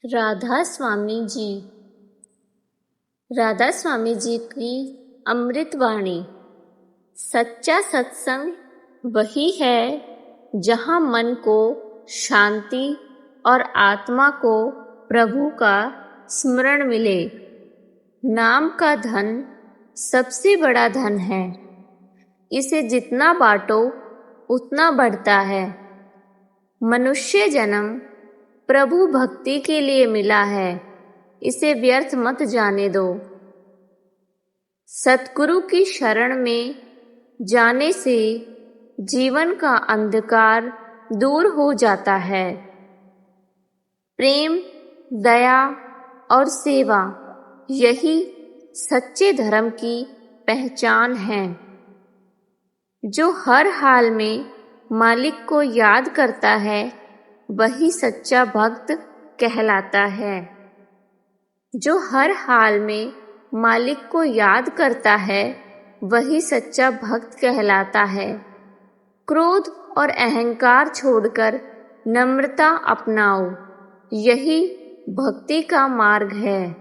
राधा स्वामी जी। राधा स्वामी जी की अमृत वाणी। सच्चा सत्संग वही है जहाँ मन को शांति और आत्मा को प्रभु का स्मरण मिले। नाम का धन सबसे बड़ा धन है। इसे जितना बांटो उतना बढ़ता है। मनुष्य जन्म प्रभु भक्ति के लिए मिला है, इसे व्यर्थ मत जाने दो। सतगुरु की शरण में जाने से जीवन का अंधकार दूर हो जाता है। प्रेम, दया और सेवा यही सच्चे धर्म की पहचान है। जो हर हाल में मालिक को याद करता है वही सच्चा भक्त कहलाता है। जो हर हाल में मालिक को याद करता है वही सच्चा भक्त कहलाता है। क्रोध और अहंकार छोड़कर नम्रता अपनाओ, यही भक्ति का मार्ग है।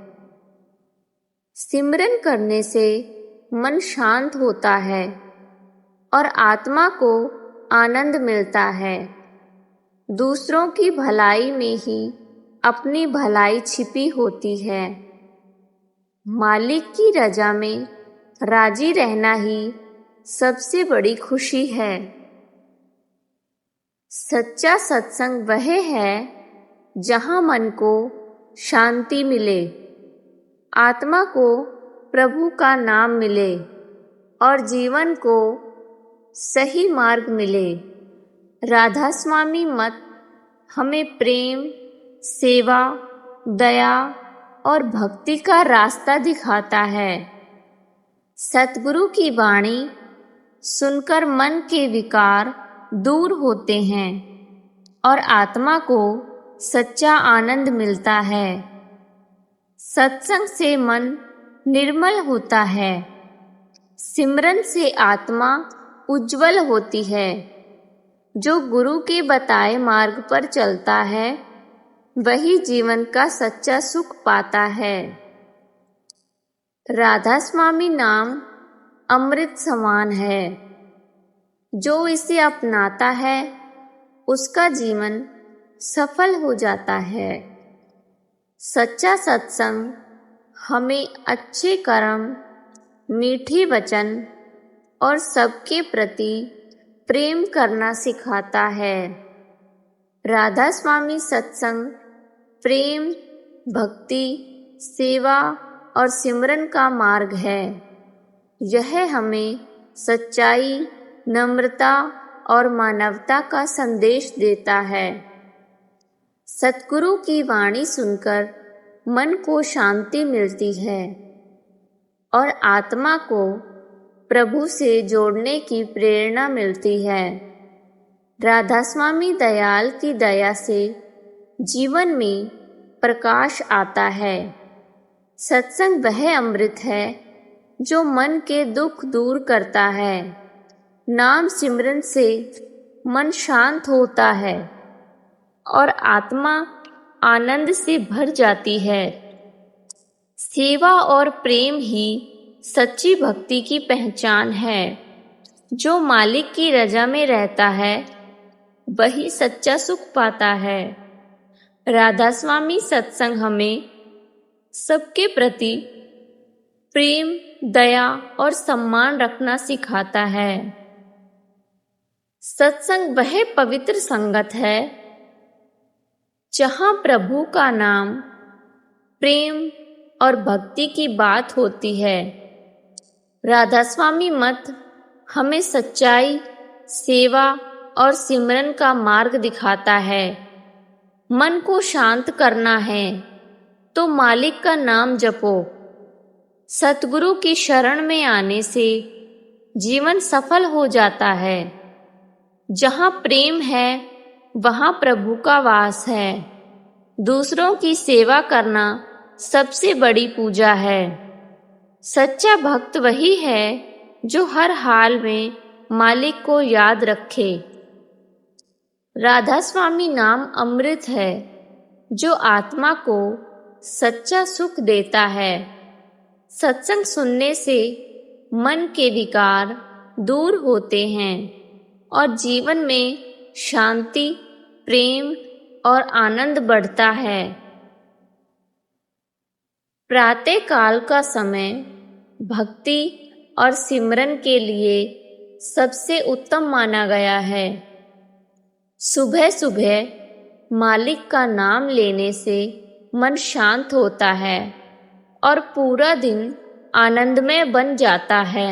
सिमरन करने से मन शांत होता है और आत्मा को आनंद मिलता है। दूसरों की भलाई में ही अपनी भलाई छिपी होती है। मालिक की रजा में राजी रहना ही सबसे बड़ी खुशी है। सच्चा सत्संग वह है जहाँ मन को शांति मिले, आत्मा को प्रभु का नाम मिले और जीवन को सही मार्ग मिले। राधा स्वामी मत हमें प्रेम, सेवा, दया और भक्ति का रास्ता दिखाता है। सतगुरु की वाणी सुनकर मन के विकार दूर होते हैं और आत्मा को सच्चा आनंद मिलता है। सत्संग से मन निर्मल होता है। सिमरन से आत्मा उज्जवल होती है। जो गुरु के बताए मार्ग पर चलता है वही जीवन का सच्चा सुख पाता है। राधा स्वामी नाम अमृत समान है। जो इसे अपनाता है उसका जीवन सफल हो जाता है। सच्चा सत्संग हमें अच्छे कर्म, मीठे वचन और सबके प्रति प्रेम करना सिखाता है। राधा स्वामी सत्संग प्रेम, भक्ति, सेवा और सिमरन का मार्ग है। यह हमें सच्चाई, नम्रता और मानवता का संदेश देता है। सतगुरु की वाणी सुनकर मन को शांति मिलती है और आत्मा को प्रभु से जोड़ने की प्रेरणा मिलती है। राधा स्वामी दयाल की दया से जीवन में प्रकाश आता है। सत्संग वह अमृत है जो मन के दुख दूर करता है। नाम सिमरन से मन शांत होता है और आत्मा आनंद से भर जाती है। सेवा और प्रेम ही सच्ची भक्ति की पहचान है। जो मालिक की रजा में रहता है वही सच्चा सुख पाता है। राधा स्वामी सत्संग हमें सबके प्रति प्रेम, दया और सम्मान रखना सिखाता है। सत्संग वह पवित्र संगत है जहाँ प्रभु का नाम, प्रेम और भक्ति की बात होती है। राधा स्वामी मत हमें सच्चाई, सेवा और सिमरन का मार्ग दिखाता है। मन को शांत करना है तो मालिक का नाम जपो। सतगुरु की शरण में आने से जीवन सफल हो जाता है। जहाँ प्रेम है वहाँ प्रभु का वास है। दूसरों की सेवा करना सबसे बड़ी पूजा है। सच्चा भक्त वही है जो हर हाल में मालिक को याद रखे। राधा स्वामी नाम अमृत है। जो आत्मा को सच्चा सुख देता है। सत्संग सुनने से मन के विकार दूर होते हैं और जीवन में शांति, प्रेम और आनंद बढ़ता है। प्रातः काल का समय भक्ति और सिमरन के लिए सबसे उत्तम माना गया है। सुबह सुबह मालिक का नाम लेने से मन शांत होता है और पूरा दिन आनंदमय बन जाता है।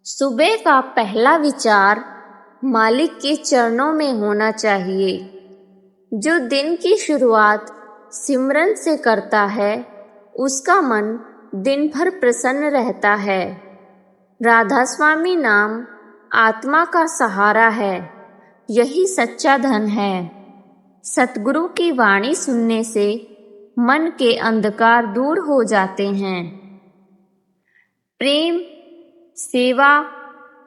सुबह का पहला विचार मालिक के चरणों में होना चाहिए। जो दिन की शुरुआत सिमरन से करता है उसका मन दिन भर प्रसन्न रहता है। राधा स्वामी नाम आत्मा का सहारा है, यही सच्चा धन है। सतगुरु की वाणी सुनने से मन के अंधकार दूर हो जाते हैं। प्रेम, सेवा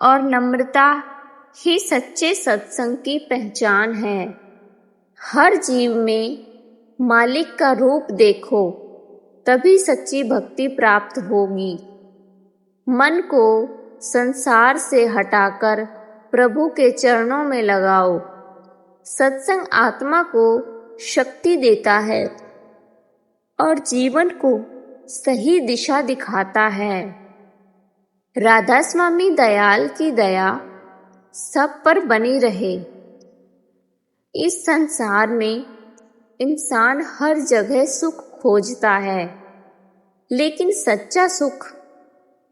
और नम्रता ही सच्चे सत्संग की पहचान है। हर जीव में मालिक का रूप देखो, तभी सच्ची भक्ति प्राप्त होगी। मन को संसार से हटाकर प्रभु के चरणों में लगाओ। सत्संग आत्मा को शक्ति देता है और जीवन को सही दिशा दिखाता है। राधा स्वामी दयाल की दया सब पर बनी रहे। इस संसार में इंसान हर जगह सुख खोजता है, लेकिन सच्चा सुख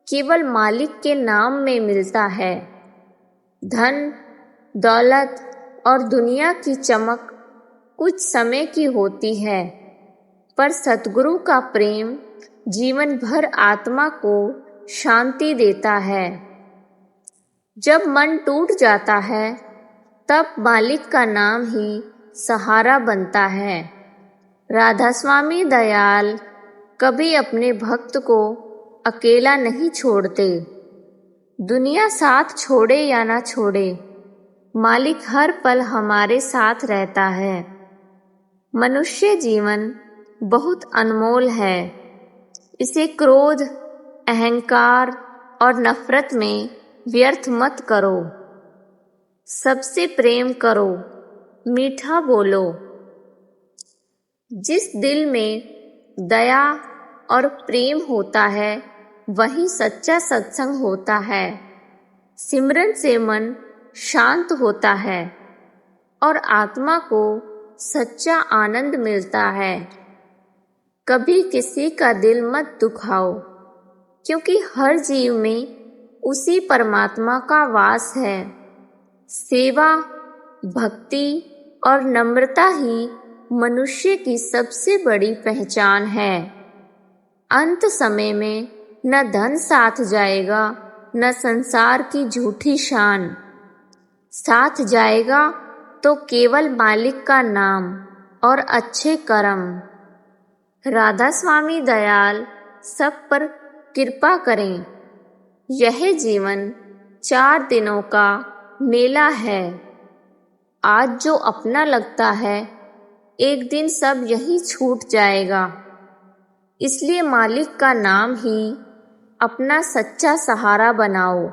केवल मालिक के नाम में मिलता है। धन, दौलत और दुनिया की चमक कुछ समय की होती है, पर सतगुरु का प्रेम जीवन भर आत्मा को शांति देता है। जब मन टूट जाता है तब मालिक का नाम ही सहारा बनता है। राधा स्वामी दयाल कभी अपने भक्त को अकेला नहीं छोड़ते। दुनिया साथ छोड़े या ना छोड़े, मालिक हर पल हमारे साथ रहता है। मनुष्य जीवन बहुत अनमोल है। इसे क्रोध, अहंकार और नफरत में व्यर्थ मत करो। सबसे प्रेम करो, मीठा बोलो। जिस दिल में दया और प्रेम होता है वही सच्चा सत्संग होता है। सिमरन से मन शांत होता है और आत्मा को सच्चा आनंद मिलता है। कभी किसी का दिल मत दुखाओ, क्योंकि हर जीव में उसी परमात्मा का वास है। सेवा, भक्ति और नम्रता ही मनुष्य की सबसे बड़ी पहचान है। अंत समय में न धन साथ जाएगा, न संसार की झूठी शान। साथ जाएगा तो केवल मालिक का नाम और अच्छे कर्म। राधा स्वामी दयाल सब पर कृपा करें। यह जीवन 4 दिनों का मेला है। आज जो अपना लगता है, एक दिन सब यही छूट जाएगा। इसलिए मालिक का नाम ही अपना सच्चा सहारा बनाओ।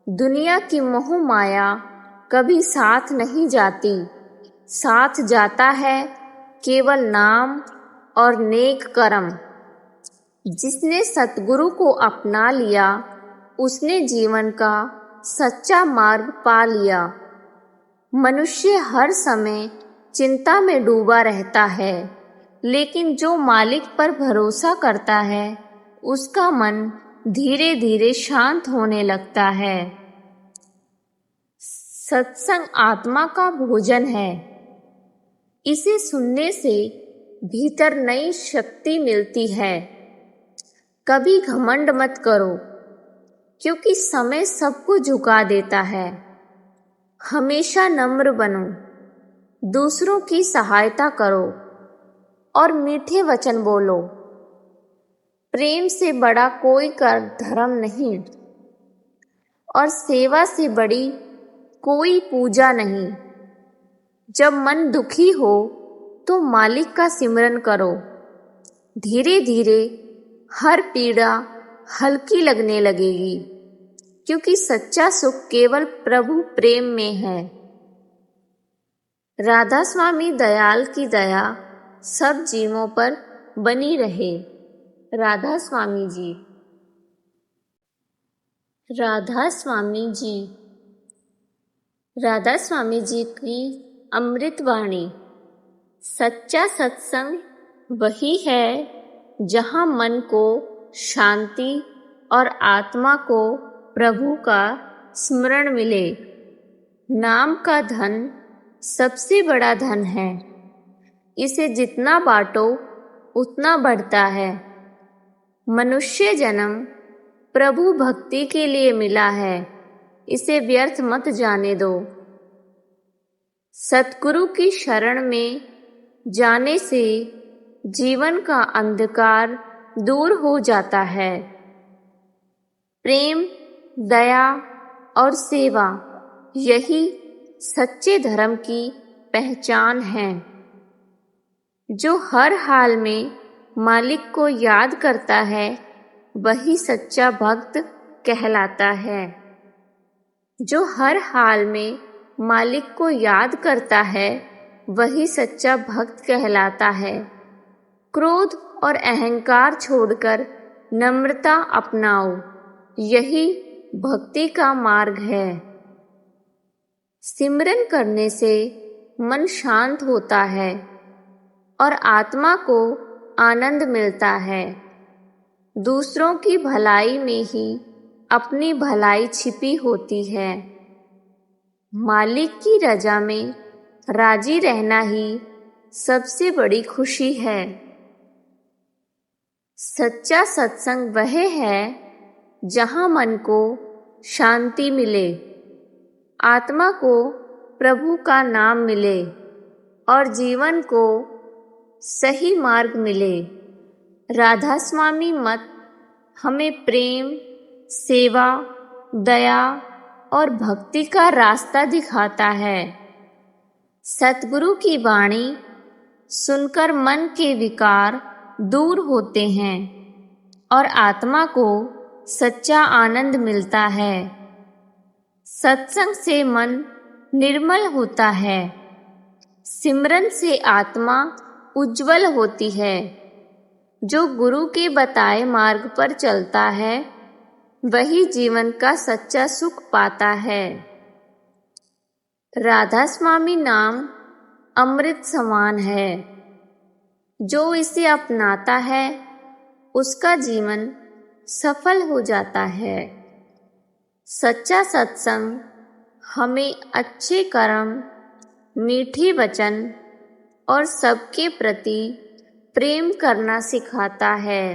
दुनिया की मोह माया कभी साथ नहीं जाती। साथ जाता है केवल नाम और नेक कर्म। जिसने सतगुरु को अपना लिया, उसने जीवन का सच्चा मार्ग पा लिया। मनुष्य हर समय चिंता में डूबा रहता है, लेकिन जो मालिक पर भरोसा करता है उसका मन धीरे धीरे शांत होने लगता है। सत्संग आत्मा का भोजन है। इसे सुनने से भीतर नई शक्ति मिलती है। कभी घमंड मत करो, क्योंकि समय सबको झुका देता है। हमेशा नम्र बनो, दूसरों की सहायता करो और मीठे वचन बोलो। प्रेम से बड़ा कोई धर्म नहीं और सेवा से बड़ी कोई पूजा नहीं। जब मन दुखी हो तो मालिक का सिमरन करो। धीरे धीरे हर पीड़ा हल्की लगने लगेगी, क्योंकि सच्चा सुख केवल प्रभु प्रेम में है। राधा स्वामी दयाल की दया सब जीवों पर बनी रहे। राधा स्वामी जी। राधा स्वामी जी। राधा स्वामी जी की अमृत वाणी। सच्चा सत्संग वही है जहाँ मन को शांति और आत्मा को प्रभु का स्मरण मिले। नाम का धन सबसे बड़ा धन है। इसे जितना बांटो उतना बढ़ता है। मनुष्य जन्म प्रभु भक्ति के लिए मिला है, इसे व्यर्थ मत जाने दो। सतगुरु की शरण में जाने से जीवन का अंधकार दूर हो जाता है। प्रेम, दया और सेवा यही सच्चे धर्म की पहचान है। जो हर हाल में मालिक को याद करता है वही सच्चा भक्त कहलाता है। जो हर हाल में मालिक को याद करता है वही सच्चा भक्त कहलाता है। क्रोध और अहंकार छोड़कर नम्रता अपनाओ, यही भक्ति का मार्ग है। सिमरन करने से मन शांत होता है और आत्मा को आनंद मिलता है। दूसरों की भलाई में ही अपनी भलाई छिपी होती है। मालिक की रजा में राजी रहना ही सबसे बड़ी खुशी है। सच्चा सत्संग वह है जहाँ मन को शांति मिले, आत्मा को प्रभु का नाम मिले और जीवन को सही मार्ग मिले। राधा स्वामी मत हमें प्रेम, सेवा, दया और भक्ति का रास्ता दिखाता है। सतगुरु की वाणी सुनकर मन के विकार दूर होते हैं और आत्मा को सच्चा आनंद मिलता है। सत्संग से मन निर्मल होता है। सिमरन से आत्मा उज्जवल होती है। जो गुरु के बताए मार्ग पर चलता है वही जीवन का सच्चा सुख पाता है। राधा स्वामी नाम अमृत समान है। जो इसे अपनाता है उसका जीवन सफल हो जाता है। सच्चा सत्संग हमें अच्छे कर्म, मीठे वचन और सबके प्रति प्रेम करना सिखाता है।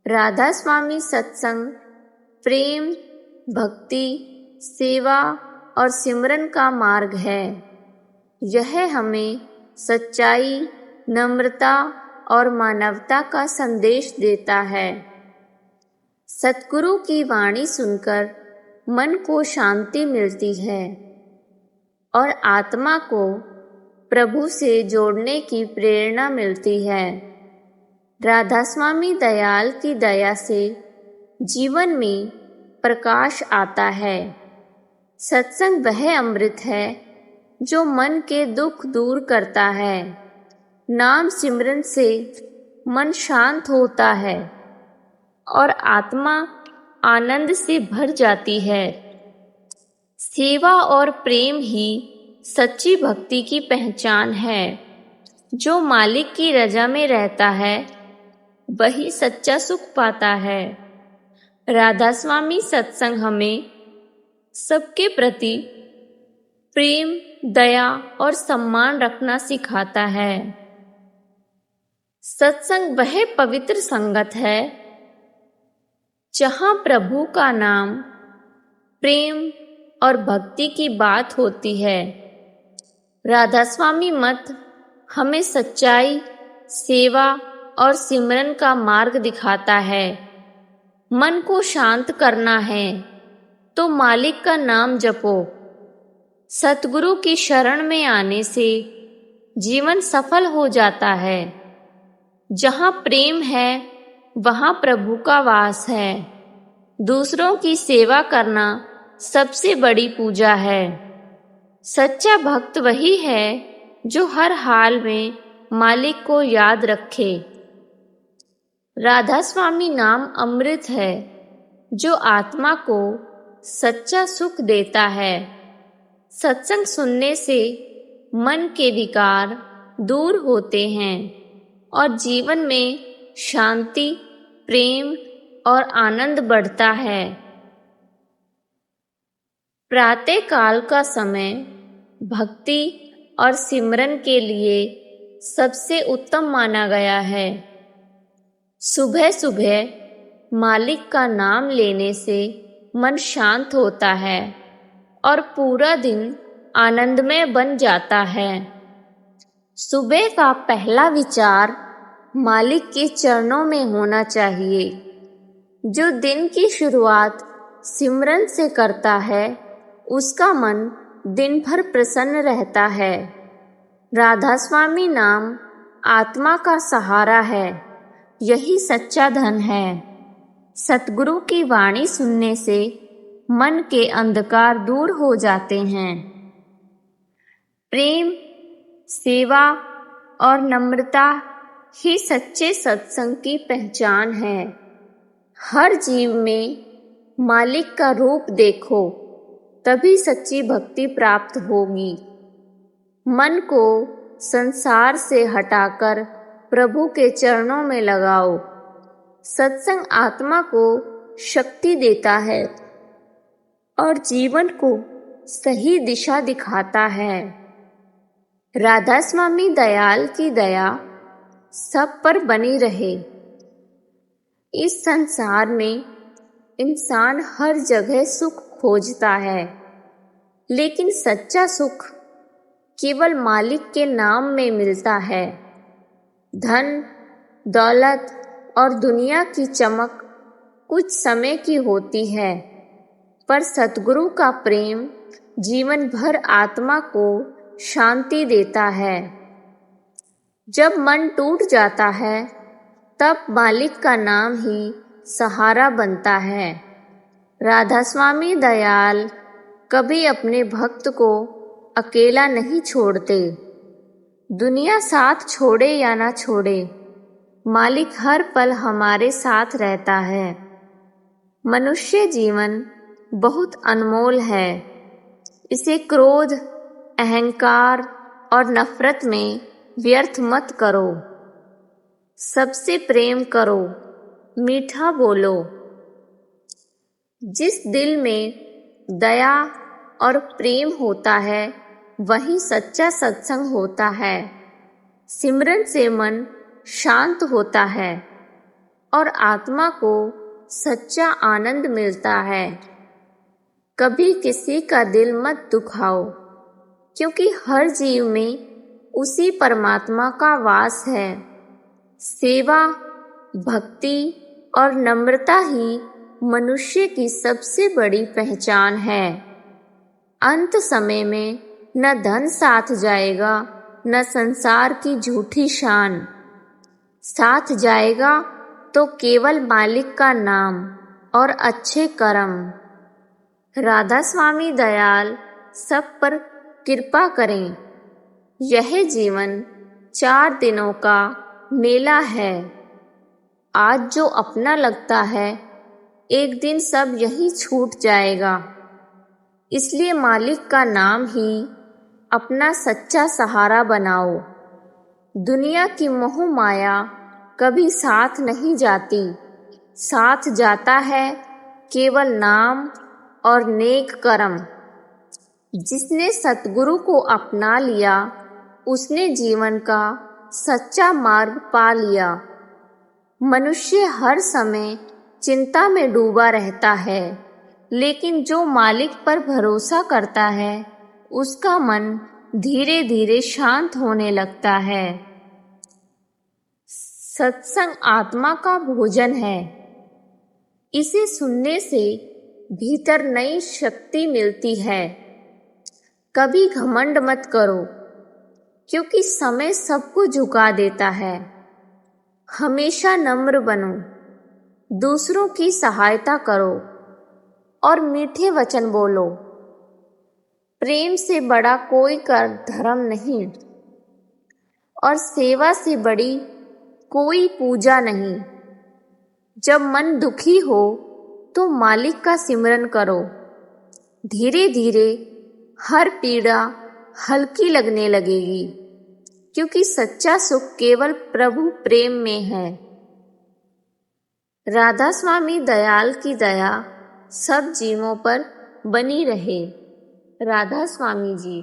राधा स्वामी सत्संग प्रेम, भक्ति, सेवा और सिमरन का मार्ग है। यह हमें सच्चाई, नम्रता और मानवता का संदेश देता है। सतगुरु की वाणी सुनकर मन को शांति मिलती है और आत्मा को प्रभु से जोड़ने की प्रेरणा मिलती है। राधा स्वामी दयाल की दया से जीवन में प्रकाश आता है। सत्संग वह अमृत है जो मन के दुख दूर करता है। नाम सिमरन से मन शांत होता है और आत्मा आनंद से भर जाती है। सेवा और प्रेम ही सच्ची भक्ति की पहचान है। जो मालिक की रजा में रहता है वही सच्चा सुख पाता है। राधा स्वामी सत्संग हमें सबके प्रति प्रेम, दया और सम्मान रखना सिखाता है। सत्संग वह पवित्र संगत है जहाँ प्रभु का नाम, प्रेम और भक्ति की बात होती है। राधा स्वामी मत हमें सच्चाई, सेवा और सिमरन का मार्ग दिखाता है। मन को शांत करना है तो मालिक का नाम जपो। सतगुरु की शरण में आने से जीवन सफल हो जाता है। जहाँ प्रेम है वहाँ प्रभु का वास है। दूसरों की सेवा करना सबसे बड़ी पूजा है। सच्चा भक्त वही है जो हर हाल में मालिक को याद रखे। राधा स्वामी नाम अमृत है जो आत्मा को सच्चा सुख देता है। सत्संग सुनने से मन के विकार दूर होते हैं और जीवन में शांति, प्रेम और आनंद बढ़ता है। प्रातः काल का समय भक्ति और सिमरन के लिए सबसे उत्तम माना गया है। सुबह सुबह मालिक का नाम लेने से मन शांत होता है और पूरा दिन आनंदमय बन जाता है। सुबह का पहला विचार मालिक के चरणों में होना चाहिए। जो दिन की शुरुआत सिमरन से करता है उसका मन दिन भर प्रसन्न रहता है। राधा स्वामी नाम आत्मा का सहारा है, यही सच्चा धन है। सतगुरु की वाणी सुनने से मन के अंधकार दूर हो जाते हैं। प्रेम, सेवा और नम्रता ही सच्चे सत्संग की पहचान है। हर जीव में मालिक का रूप देखो, तभी सच्ची भक्ति प्राप्त होगी। मन को संसार से हटाकर प्रभु के चरणों में लगाओ। सत्संग आत्मा को शक्ति देता है और जीवन को सही दिशा दिखाता है। राधा स्वामी दयाल की दया सब पर बनी रहे। इस संसार में इंसान हर जगह सुख खोजता है, लेकिन सच्चा सुख केवल मालिक के नाम में मिलता है। धन, दौलत और दुनिया की चमक कुछ समय की होती है, पर सतगुरु का प्रेम जीवन भर आत्मा को शांति देता है। जब मन टूट जाता है तब मालिक का नाम ही सहारा बनता है। राधा स्वामी दयाल कभी अपने भक्त को अकेला नहीं छोड़ते। दुनिया साथ छोड़े या ना छोड़े, मालिक हर पल हमारे साथ रहता है। मनुष्य जीवन बहुत अनमोल है। इसे क्रोध, अहंकार और नफरत में व्यर्थ मत करो। सबसे प्रेम करो, मीठा बोलो। जिस दिल में दया और प्रेम होता है वहीं सच्चा सत्संग होता है। सिमरन से मन शांत होता है और आत्मा को सच्चा आनंद मिलता है। कभी किसी का दिल मत दुखाओ, क्योंकि हर जीव में उसी परमात्मा का वास है। सेवा, भक्ति और नम्रता ही मनुष्य की सबसे बड़ी पहचान है। अंत समय में न धन साथ जाएगा, न संसार की झूठी शान। साथ जाएगा तो केवल मालिक का नाम और अच्छे कर्म। राधा स्वामी दयाल सब पर कृपा करें। यह जीवन 4 दिनों का मेला है। आज जो अपना लगता है, एक दिन सब यही छूट जाएगा। इसलिए मालिक का नाम ही अपना सच्चा सहारा बनाओ। दुनिया की मोह माया कभी साथ नहीं जाती। साथ जाता है केवल नाम और नेक कर्म। जिसने सतगुरु को अपना लिया, उसने जीवन का सच्चा मार्ग पा लिया। मनुष्य हर समय चिंता में डूबा रहता है, लेकिन जो मालिक पर भरोसा करता है उसका मन धीरे धीरे शांत होने लगता है। सत्संग आत्मा का भोजन है। इसे सुनने से भीतर नई शक्ति मिलती है। कभी घमंड मत करो। क्योंकि समय सबको झुका देता है। हमेशा नम्र बनो, दूसरों की सहायता करो और मीठे वचन बोलो। प्रेम से बड़ा कोई कर धर्म नहीं और सेवा से बड़ी कोई पूजा नहीं। जब मन दुखी हो तो मालिक का सिमरन करो। धीरे धीरे हर पीड़ा हल्की लगने लगेगी, क्योंकि सच्चा सुख केवल प्रभु प्रेम में है। राधा स्वामी दयाल की दया सब जीवों पर बनी रहे। राधा स्वामी जी।